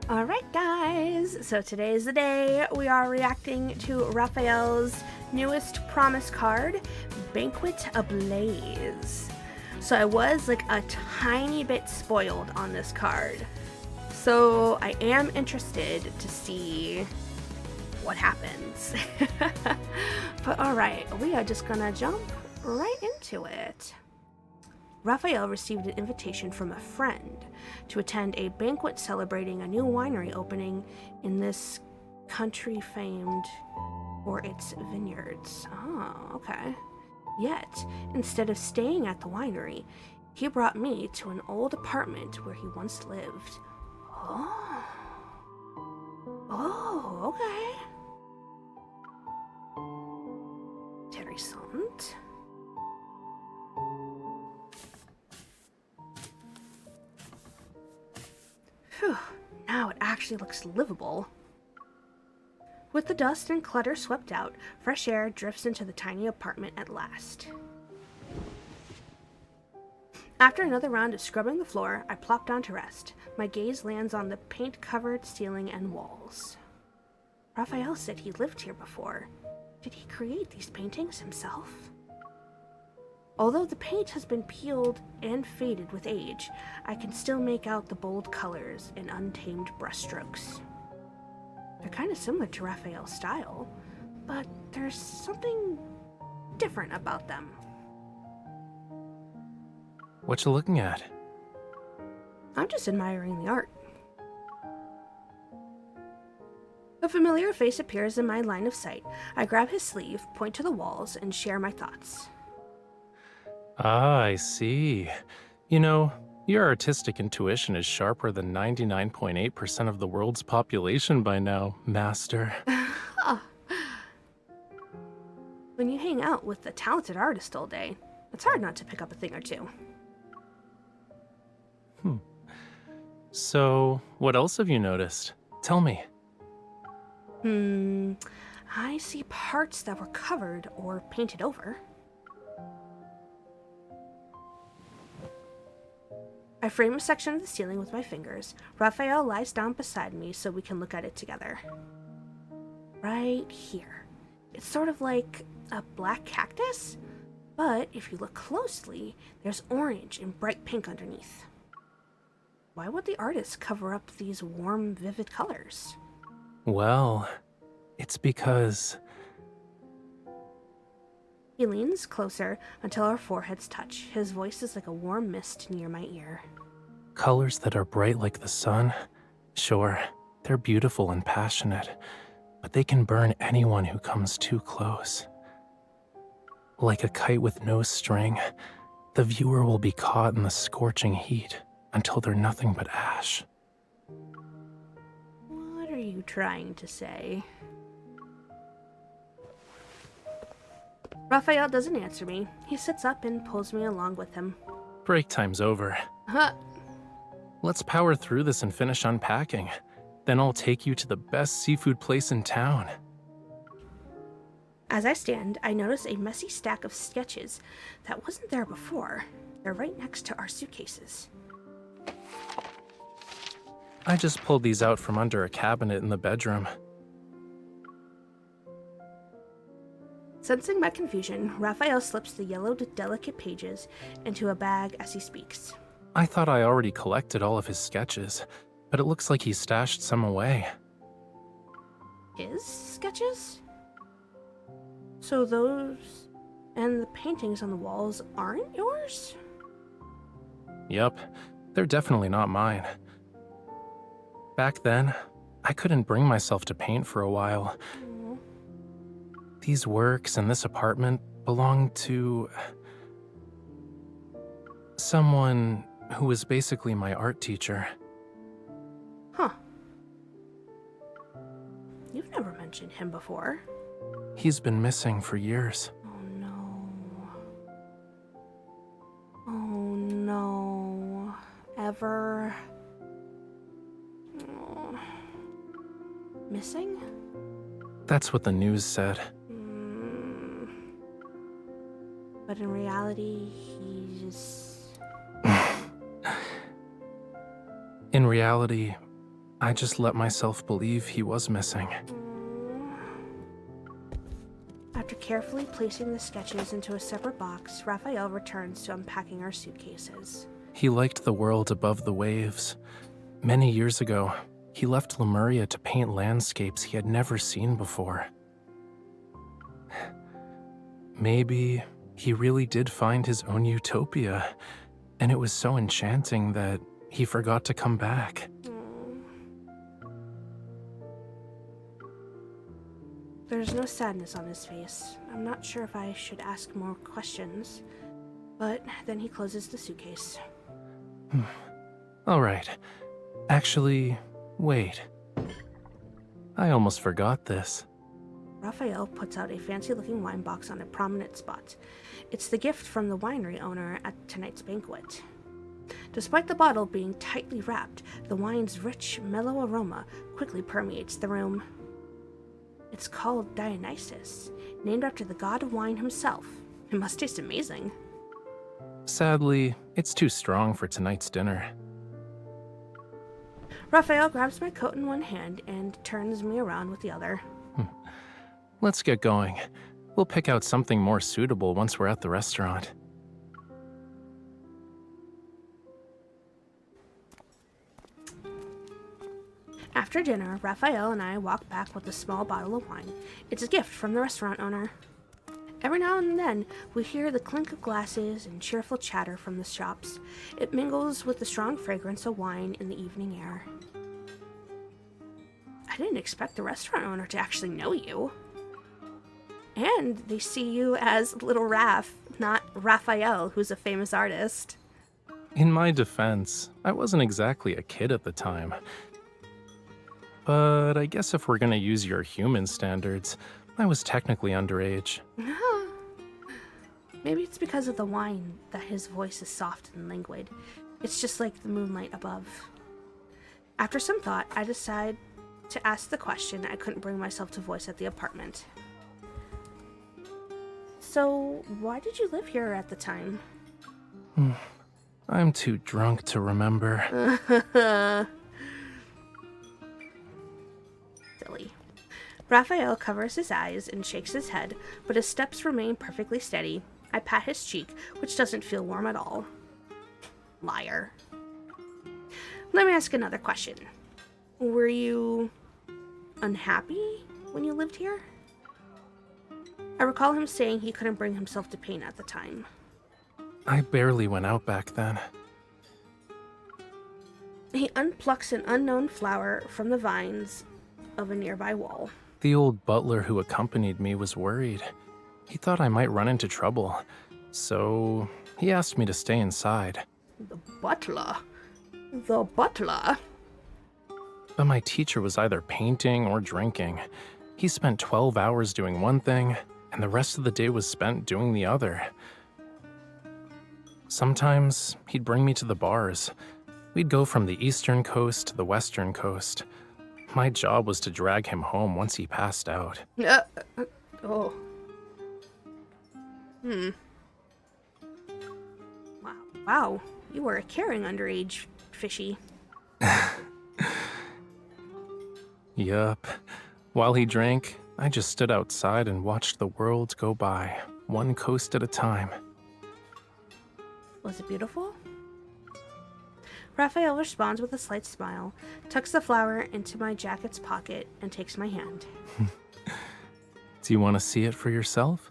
Alright guys, so today is the day we are reacting to Rafayel's newest Promise card, Banquet Ablaze. So I was like a tiny bit spoiled on this card. So I am interested to see what happens. But alright, we are just gonna jump right into it. Rafayel received an invitation from a friend to attend a banquet celebrating a new winery opening in this country famed for its vineyards. Oh, okay. Yet, instead of staying at the winery, he brought me to an old apartment where he once lived. Oh. Oh, okay. Interessant. Phew, now it actually looks livable. With the dust and clutter swept out, fresh air drifts into the tiny apartment at last. After another round of scrubbing the floor, I plop down to rest. My gaze lands on the paint-covered ceiling and walls. Rafayel said he lived here before. Did he create these paintings himself? Although the paint has been peeled and faded with age, I can still make out the bold colors and untamed brushstrokes. They're kind of similar to Raffael's style, but there's something different about them. What you looking at? I'm just admiring the art. A familiar face appears in my line of sight. I grab his sleeve, point to the walls, and share my thoughts. Ah, I see. You know, your artistic intuition is sharper than 99.8% of the world's population by now, Master. When you hang out with a talented artist all day, it's hard not to pick up a thing or two. So, what else have you noticed? Tell me. I see parts that were covered or painted over. I frame a section of the ceiling with my fingers. Rafayel lies down beside me so we can look at it together. Right here. It's sort of like a black cactus, but if you look closely, there's orange and bright pink underneath. Why would the artist cover up these warm, vivid colors? Well, it's because... He leans closer until our foreheads touch. His voice is like a warm mist near my ear. Colors that are bright like the sun, sure, they're beautiful and passionate, but they can burn anyone who comes too close. Like a kite with no string, the viewer will be caught in the scorching heat until they're nothing but ash. What are you trying to say? Rafayel doesn't answer me. He sits up and pulls me along with him. Break time's over. Huh. Let's power through this and finish unpacking. Then I'll take you to the best seafood place in town. As I stand, I notice a messy stack of sketches that wasn't there before. They're right next to our suitcases. I just pulled these out from under a cabinet in the bedroom. Sensing my confusion, Rafayel slips the yellowed, delicate pages into a bag as he speaks. I thought I already collected all of his sketches, but it looks like he stashed some away. His sketches? So those and the paintings on the walls aren't yours? Yep, they're definitely not mine. Back then, I couldn't bring myself to paint for a while. Aww. These works and this apartment belonged to... someone who was basically my art teacher. Huh. You've never mentioned him before. He's been missing for years. Oh no. Oh no. Ever. Oh. Missing? That's what the news said. But in reality, he's... In reality, I just let myself believe he was missing. After carefully placing the sketches into a separate box, Raphael returns to unpacking our suitcases. He liked the world above the waves. Many years ago, he left Lemuria to paint landscapes he had never seen before. Maybe he really did find his own utopia, and it was so enchanting that he forgot to come back. There's no sadness on his face. I'm not sure if I should ask more questions, but then he closes the suitcase. All right. Actually, wait. I almost forgot this. Raphael puts out a fancy-looking wine box on a prominent spot. It's the gift from the winery owner at tonight's banquet. Despite the bottle being tightly wrapped, the wine's rich, mellow aroma quickly permeates the room. It's called Dionysus, named after the god of wine himself. It must taste amazing. Sadly, it's too strong for tonight's dinner. Raphael grabs my coat in one hand and turns me around with the other. Let's get going. We'll pick out something more suitable once we're at the restaurant. After dinner, Raphael and I walk back with a small bottle of wine. It's a gift from the restaurant owner. Every now and then, we hear the clink of glasses and cheerful chatter from the shops. It mingles with the strong fragrance of wine in the evening air. I didn't expect the restaurant owner to actually know you. And they see you as Little Raph, not Raphael, who's a famous artist. In my defense, I wasn't exactly a kid at the time. But I guess if we're gonna use your human standards, I was technically underage. Maybe it's because of the wine that his voice is soft and languid. It's just like the moonlight above. After some thought, I decide to ask the question I couldn't bring myself to voice at the apartment. So, why did you live here at the time? I'm too drunk to remember. Silly. Raphael covers his eyes and shakes his head, but his steps remain perfectly steady. I pat his cheek, which doesn't feel warm at all. Liar. Let me ask another question. Were you unhappy when you lived here? I recall him saying he couldn't bring himself to paint at the time. I barely went out back then. He unplucks an unknown flower from the vines of a nearby wall. The old butler who accompanied me was worried. He thought I might run into trouble, so he asked me to stay inside. The butler? The butler? But my teacher was either painting or drinking. He spent 12 hours doing one thing, and the rest of the day was spent doing the other. Sometimes he'd bring me to the bars. We'd go from the eastern coast to the western coast. My job was to drag him home once he passed out. Oh. Wow. You were a caring underage fishy. Yup. While he drank, I just stood outside and watched the world go by, one coast at a time. Was it beautiful? Raphael responds with a slight smile, tucks the flower into my jacket's pocket, and takes my hand. Do you want to see it for yourself?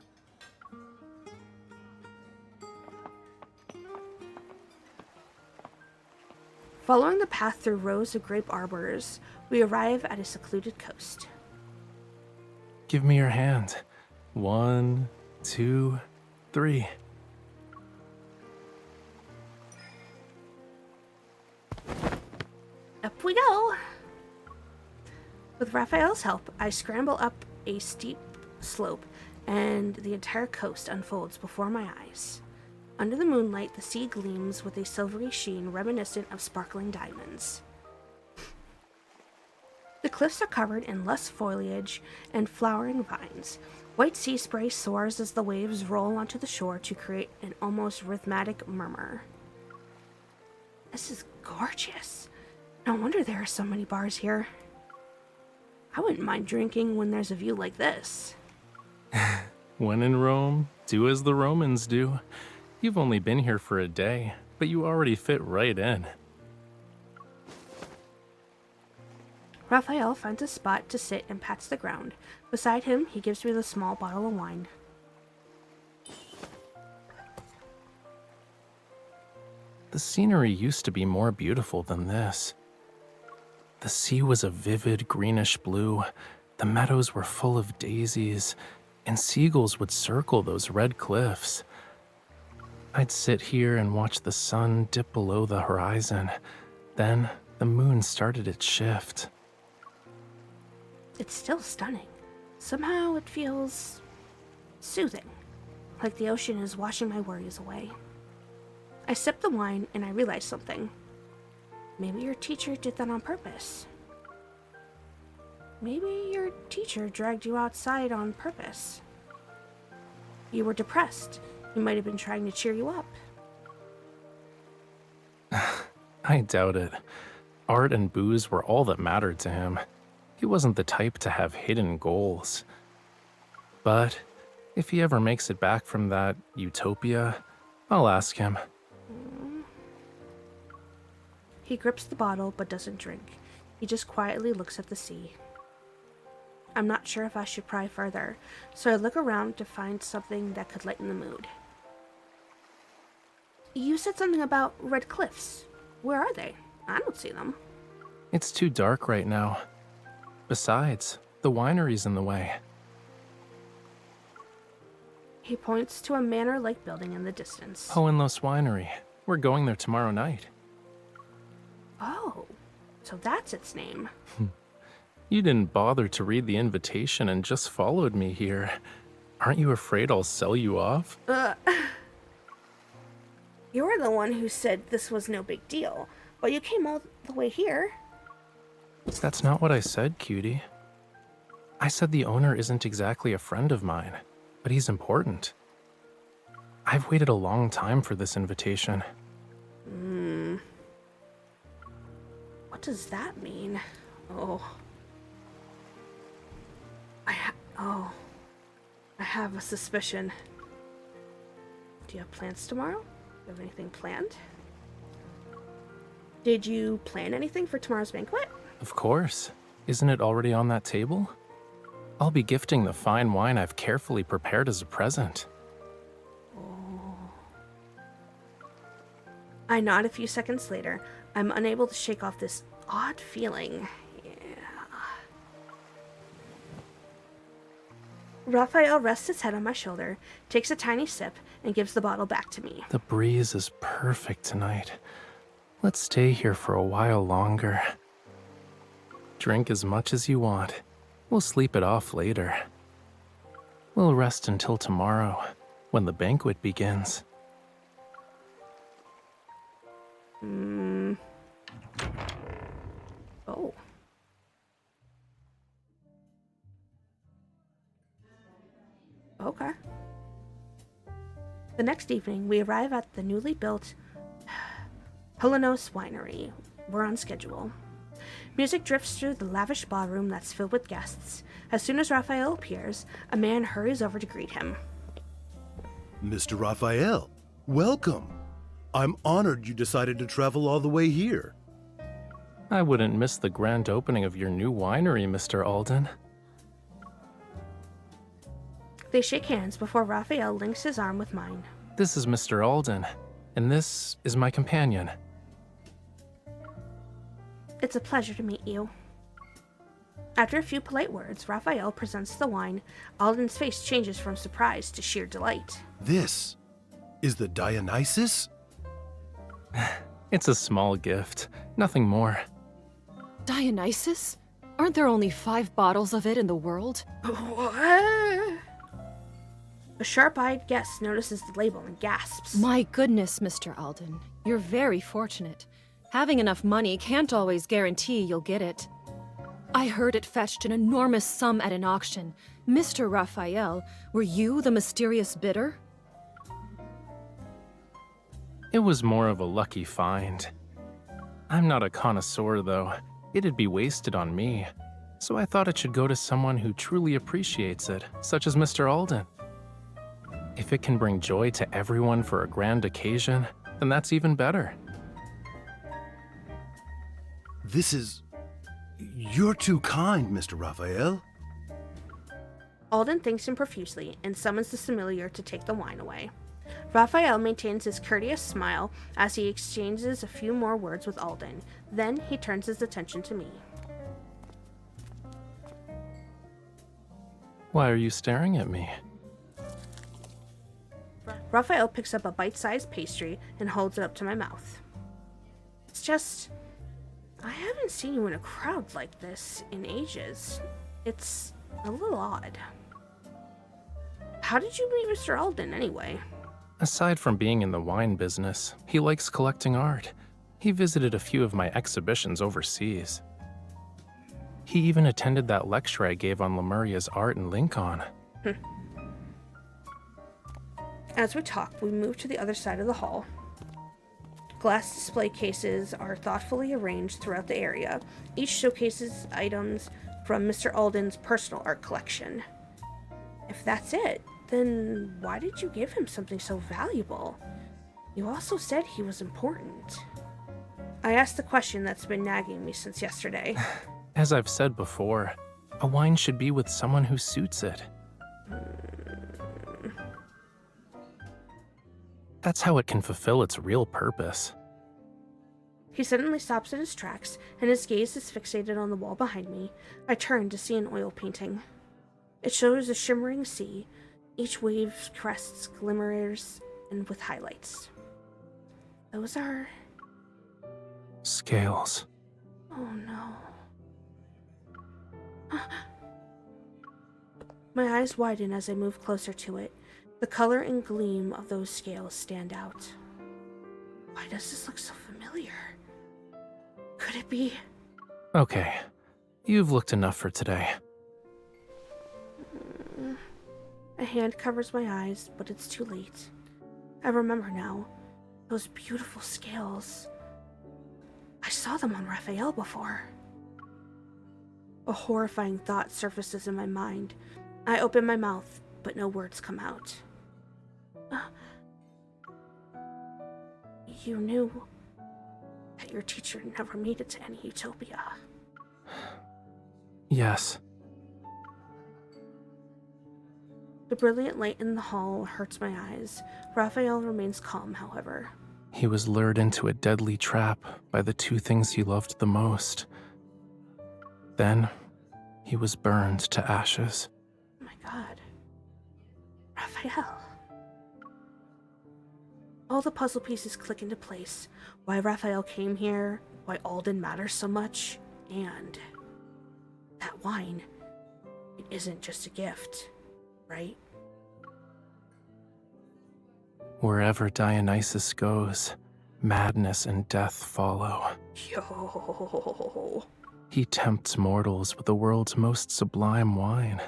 Following the path through rows of grape arbors, we arrive at a secluded coast. Give me your hand. 1, 2, 3. Up we go! With Raphael's help, I scramble up a steep slope, and the entire coast unfolds before my eyes. Under the moonlight, the sea gleams with a silvery sheen reminiscent of sparkling diamonds. The cliffs are covered in lush foliage and flowering vines. White sea spray soars as the waves roll onto the shore to create an almost rhythmic murmur. This is gorgeous. No wonder there are so many bars here. I wouldn't mind drinking when there's a view like this. When in Rome, do as the Romans do. You've only been here for a day, but you already fit right in. Raphael finds a spot to sit and pats the ground. Beside him, he gives me the small bottle of wine. The scenery used to be more beautiful than this. The sea was a vivid greenish blue, the meadows were full of daisies, and seagulls would circle those red cliffs. I'd sit here and watch the sun dip below the horizon. Then the moon started its shift. It's still stunning. Somehow it feels soothing, like the ocean is washing my worries away. I sip the wine and I realize something. Maybe your teacher did that on purpose. Maybe your teacher dragged you outside on purpose. You were depressed. He might have been trying to cheer you up. I doubt it. Art and booze were all that mattered to him. He wasn't the type to have hidden goals. But if he ever makes it back from that utopia, I'll ask him. He grips the bottle but doesn't drink. He just quietly looks at the sea. I'm not sure if I should pry further, so I look around to find something that could lighten the mood. You said something about red cliffs. Where are they? I don't see them. It's too dark right now. Besides, the winery's in the way. He points to a manor-like building in the distance. Hohenlos Winery. We're going there tomorrow night. Oh, so that's its name. You didn't bother to read the invitation and just followed me here. Aren't you afraid I'll sell you off? You're the one who said this was no big deal, but you came all the way here. That's not what I said, cutie. I said the owner isn't exactly a friend of mine, but he's important. I've waited a long time for this invitation. What does that mean? Oh. I have a suspicion. Do you have plans tomorrow? Do you have anything planned? Did you plan anything for tomorrow's banquet? Of course. Isn't it already on that table? I'll be gifting the fine wine I've carefully prepared as a present. I nod a few seconds later. I'm unable to shake off this odd feeling. Raphael rests his head on my shoulder, takes a tiny sip, and gives the bottle back to me. The breeze is perfect tonight. Let's stay here for a while longer. Drink as much as you want. We'll sleep it off later. We'll rest until tomorrow, when the banquet begins. Oh. Okay. The next evening, we arrive at the newly built Hohenlos Winery. We're on schedule. Music drifts through the lavish ballroom that's filled with guests. As soon as Raphael appears, a man hurries over to greet him. Mr. Raphael, welcome. I'm honored you decided to travel all the way here. I wouldn't miss the grand opening of your new winery, Mr. Alden. They shake hands before Raphael links his arm with mine. This is Mr. Alden, and this is my companion. It's a pleasure to meet you. After a few polite words, Raphael presents the wine. Alden's face changes from surprise to sheer delight. This is the Dionysus? It's a small gift, nothing more. Dionysus? Aren't there only 5 bottles of it in the world? What? A sharp-eyed guest notices the label and gasps. My goodness, Mr. Alden. You're very fortunate. Having enough money can't always guarantee you'll get it. I heard it fetched an enormous sum at an auction. Mr. Raphael, were you the mysterious bidder? It was more of a lucky find. I'm not a connoisseur, though. It'd be wasted on me. So I thought it should go to someone who truly appreciates it, such as Mr. Alden. If it can bring joy to everyone for a grand occasion, then that's even better. You're too kind, Mr. Raphael. Alden thanks him profusely and summons the familiar to take the wine away. Raphael maintains his courteous smile as he exchanges a few more words with Alden. Then he turns his attention to me. Why are you staring at me? Raphael picks up a bite-sized pastry and holds it up to my mouth. It's just, I haven't seen you in a crowd like this in ages. It's a little odd. How did you meet Mr. Alden, anyway? Aside from being in the wine business, he likes collecting art. He visited a few of my exhibitions overseas. He even attended that lecture I gave on Lemuria's art in Lincoln. As we talk, we move to the other side of the hall. Glass display cases are thoughtfully arranged throughout the area. Each showcases items from Mr. Alden's personal art collection. If that's it, then why did you give him something so valuable? You also said he was important. I asked the question that's been nagging me since yesterday. As I've said before, a wine should be with someone who suits it. That's how it can fulfill its real purpose. He suddenly stops in his tracks, and his gaze is fixated on the wall behind me. I turn to see an oil painting. It shows a shimmering sea. Each wave crests glimmers and with highlights. Those are... Scales. Oh no. My eyes widen as I move closer to it. The color and gleam of those scales stand out. Why does this look so familiar? Could it be... Okay, you've looked enough for today. A hand covers my eyes, but it's too late. I remember now. Those beautiful scales. I saw them on Rafayel before. A horrifying thought surfaces in my mind. I open my mouth, but no words come out. You knew that your teacher never made it to any utopia. Yes. The brilliant light in the hall hurts my eyes. Raphael remains calm, however. He was lured into a deadly trap by the two things he loved the most. Then, he was burned to ashes. Oh my god. Raphael. All the puzzle pieces click into place. Why Raphael came here, why Alden matters so much, and that wine, it isn't just a gift, right? Wherever Dionysus goes, madness and death follow. Yo. He tempts mortals with the world's most sublime wine.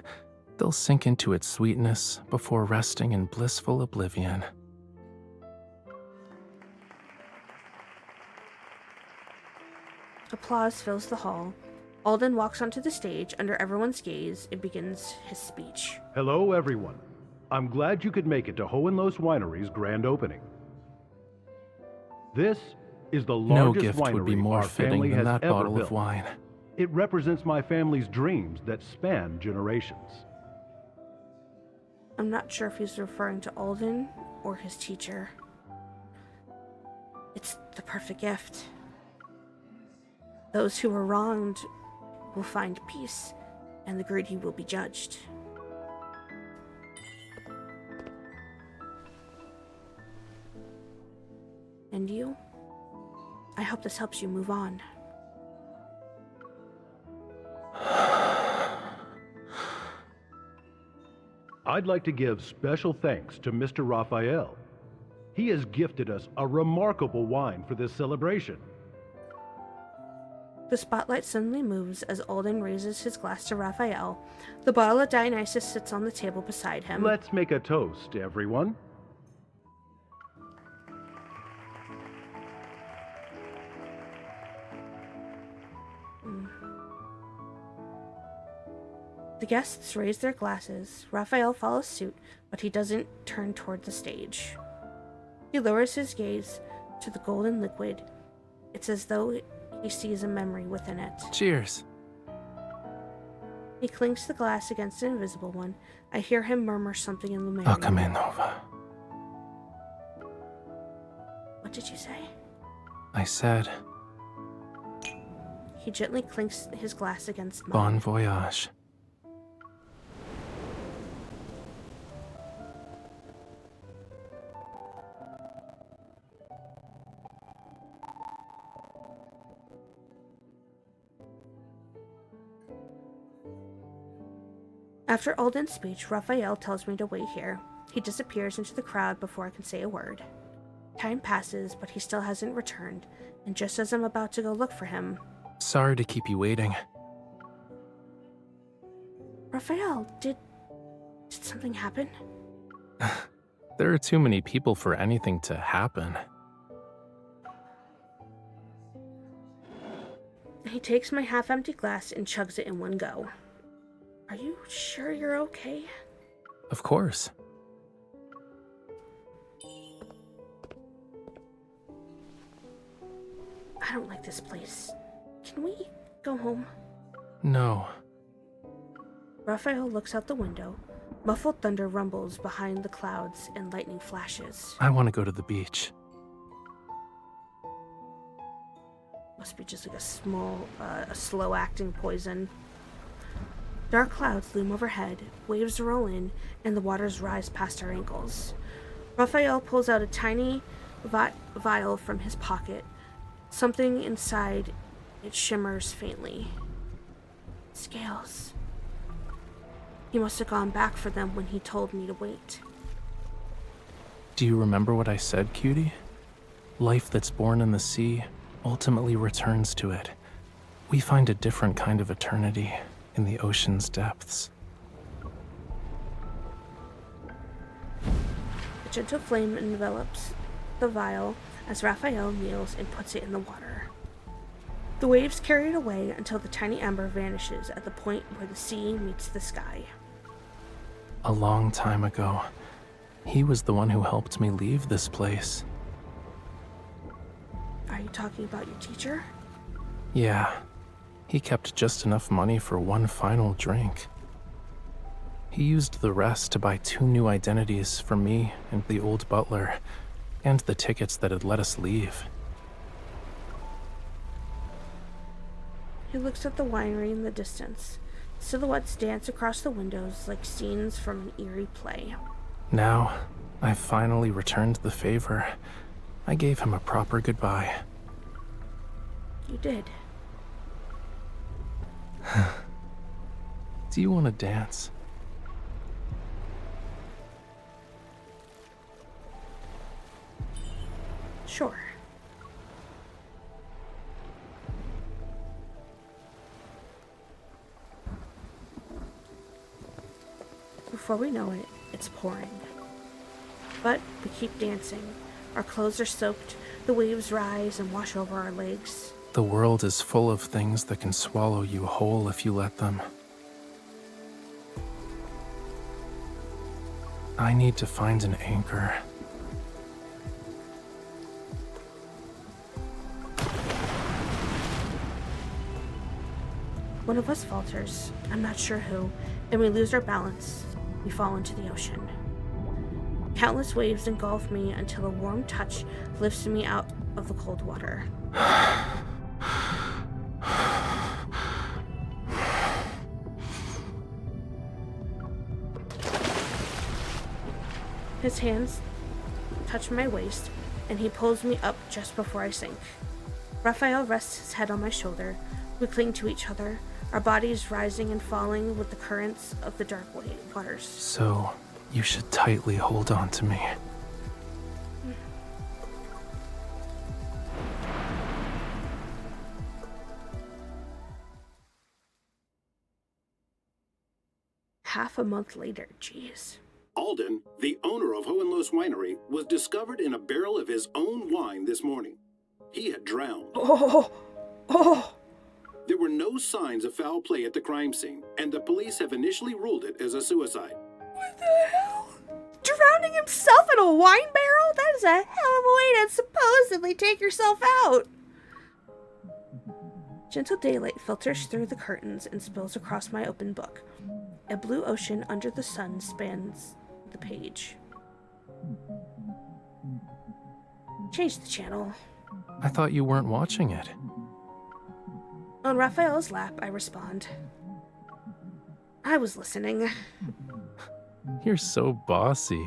They'll sink into its sweetness before resting in blissful oblivion. Applause fills the hall. Alden walks onto the stage under everyone's gaze and begins his speech. Hello, everyone. I'm glad you could make it to Hohenloos Winery's grand opening. This is the No largest gift winery would be more our fitting family than has that ever bottle built. of wine. It represents my family's dreams that span generations. I'm not sure if he's referring to Alden or his teacher. It's the perfect gift. Those who were wronged will find peace, and the greedy will be judged. And you? I hope this helps you move on. I'd like to give special thanks to Mr. Raphael. He has gifted us a remarkable wine for this celebration. The spotlight suddenly moves as Alden raises his glass to Raphael. The bottle of Dionysus sits on the table beside him. Let's make a toast, everyone. The guests raise their glasses. Raphael follows suit, but he doesn't turn toward the stage. He lowers his gaze to the golden liquid. It's as though he sees a memory within it. Cheers. He clinks the glass against an invisible one. I hear him murmur something in Lumerian. I'll come in, Nova. What did you say? I said, He gently clinks his glass against mine. bon voyage. After Alden's speech, Raphael tells me to wait here. He disappears into the crowd before I can say a word. Time passes, but he still hasn't returned, and just as I'm about to go look for him... Sorry to keep you waiting. Raphael, did something happen? There are too many people for anything to happen. He takes my half-empty glass and chugs it in one go. Are you sure you're okay? Of course. I don't like this place. Can we go home? No. Raphael looks out the window. Muffled thunder rumbles behind the clouds and lightning flashes. I want to go to the beach. Must be just like a slow-acting poison. Dark clouds loom overhead, waves roll in, and the waters rise past our ankles. Raphael pulls out a tiny vial from his pocket. Something inside it shimmers faintly. Scales. He must have gone back for them when he told me to wait. Do you remember what I said, cutie? Life that's born in the sea ultimately returns to it. We find a different kind of eternity in the ocean's depths. A gentle flame envelops the vial as Raphael kneels and puts it in the water. The waves carry it away until the tiny ember vanishes at the point where the sea meets the sky. A long time ago, he was the one who helped me leave this place. Are you talking about your teacher? Yeah, he kept just enough money for one final drink. He used the rest to buy 2 new identities for me and the old butler, and the tickets that had let us leave. He looks at the winery in the distance. Silhouettes dance across the windows like scenes from an eerie play. Now, I've finally returned the favor. I gave him a proper goodbye. You did. Do you want to dance? Sure. Before we know it, it's pouring. But we keep dancing. Our clothes are soaked, the waves rise and wash over our legs. The world is full of things that can swallow you whole if you let them. I need to find an anchor. One of us falters, I'm not sure who, and we lose our balance. We fall into the ocean. Countless waves engulf me until a warm touch lifts me out of the cold water. His hands touch my waist, and he pulls me up just before I sink. Raphael rests his head on my shoulder. We cling to each other, our bodies rising and falling with the currents of the dark waters. So, you should tightly hold on to me. Half a month later, jeez. Alden, the owner of Hohenloos Winery, was discovered in a barrel of his own wine this morning. He had drowned. Oh! There were no no signs of foul play at the crime scene, and the police have initially ruled it as a suicide. What the hell? Drowning himself in a wine barrel? That is a hell of a way to supposedly take yourself out. Gentle daylight filters through the curtains and spills across my open book. A blue ocean under the sun spans the page. Change the channel. I thought you weren't watching it. On Raphael's lap, I respond. I was listening. You're so bossy.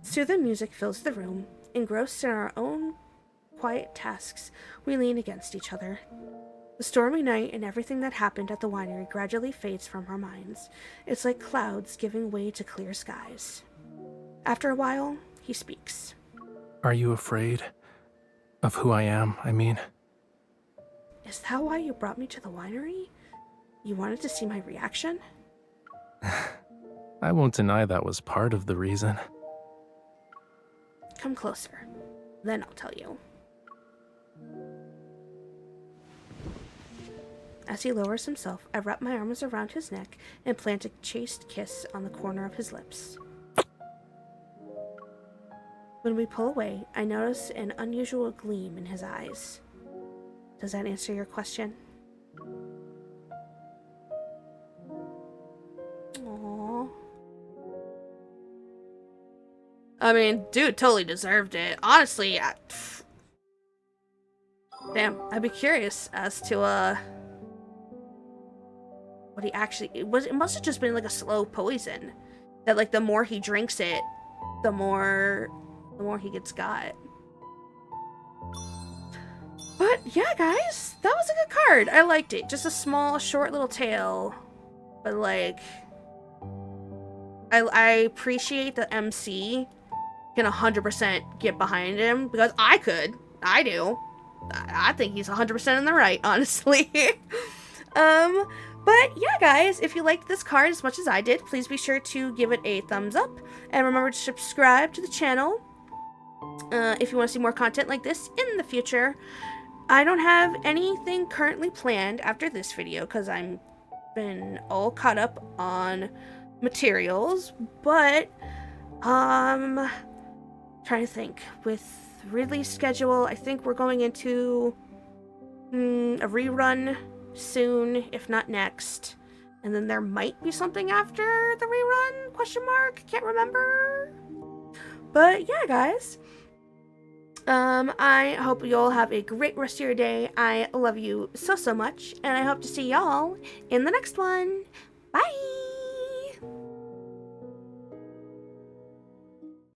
Soothing music fills the room. Engrossed in our own quiet tasks, we lean against each other. The stormy night and everything that happened at the winery gradually fades from our minds. It's like clouds giving way to clear skies. After a while, he speaks. Are you afraid? Of who I am, I mean. Is that why you brought me to the winery? You wanted to see my reaction? I won't deny that was part of the reason. Come closer. Then I'll tell you. As he lowers himself, I wrap my arms around his neck and plant a chaste kiss on the corner of his lips. When we pull away, I notice an unusual gleam in his eyes. Does that answer your question? Aww. I mean, dude totally deserved it. Honestly, damn, I'd be curious as to, what he actually... It must have just been, like, a slow poison. That, like, the more he drinks it, the more he gets got. But, yeah, guys, that was a good card. I liked it. Just a small, short little tale. But, like... I appreciate that MC can 100% get behind him, because I could. I do. I think he's 100% in the right, honestly. But yeah, guys, if you liked this card as much as I did, please be sure to give it a thumbs up. And remember to subscribe to the channel if you want to see more content like this in the future. I don't have anything currently planned after this video because I'm been all caught up on materials, but trying to think. With release schedule, I think we're going into a rerun soon, if not next, and then there might be something after the rerun, question mark, can't remember. But yeah, guys, I hope you all have a great rest of your day. I love you so much, and I hope to see y'all in the next one. Bye.